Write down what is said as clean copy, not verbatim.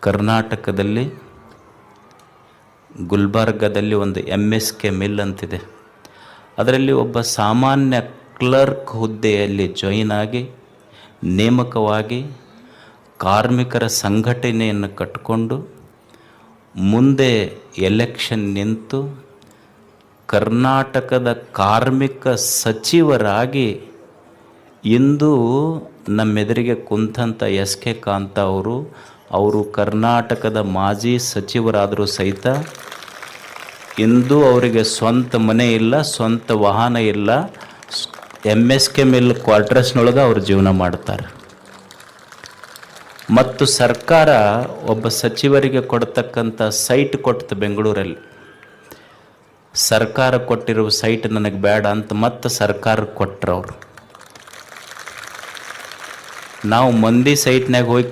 ಕರ್ನಾಟಕದಲ್ಲಿ ಗುಲ್ಬರ್ಗದಲ್ಲಿ ಒಂದು MSK mill ಅಂತಿದೆ. ಅದರಲ್ಲಿ ಒಬ್ಬ ಸಾಮಾನ್ಯ ಕ್ಲರ್ಕ್ ಹುದ್ದೆಯಲ್ಲಿ ಜಾಯಿನ್ ಆಗಿ ನೇಮಕವಾಗಿ ಕಾರ್ಮಿಕರ ಸಂಘಟನೆಯನ್ನು ಕಟ್ಟಿಕೊಂಡು ಮುಂದೆ ಎಲೆಕ್ಷನ್ ನಿಂತು ಕರ್ನಾಟಕದ ಕಾರ್ಮಿಕ ಸಚಿವರಾಗಿ ಇಂದು ನಮ್ಮೆದುರಿಗೆ ಕುಂತಂಥ SK ಕಾಂತ ಅವರು ಕರ್ನಾಟಕದ ಮಾಜಿ ಸಚಿವರಾದರೂ ಸಹಿತ ಇಂದು ಅವರಿಗೆ ಸ್ವಂತ ಮನೆ ಇಲ್ಲ, ಸ್ವಂತ ವಾಹನ ಇಲ್ಲ, MSK ಮಿಲ್ ಕ್ವಾರ್ಟರ್ಸ್ನೊಳಗೆ ಅವರು ಜೀವನ ಮಾಡ್ತಾರೆ. ಮತ್ತು ಸರ್ಕಾರ ಒಬ್ಬ ಸಚಿವರಿಗೆ ಕೊಡ್ತಕ್ಕಂಥ ಸೈಟ್ ಕೊಡ್ತು ಬೆಂಗಳೂರಲ್ಲಿ. ಸರ್ಕಾರ ಕೊಟ್ಟಿರುವ ಸೈಟ್ ನನಗೆ ಬೇಡ ಅಂತ ಮತ್ತೆ ಸರ್ಕಾರಕ್ಕೆ ಕೊಟ್ಟರು ಅವರು. ನಾವು ಮಂದಿ ಸೈಟ್ನಾಗ ಹೋಗಿ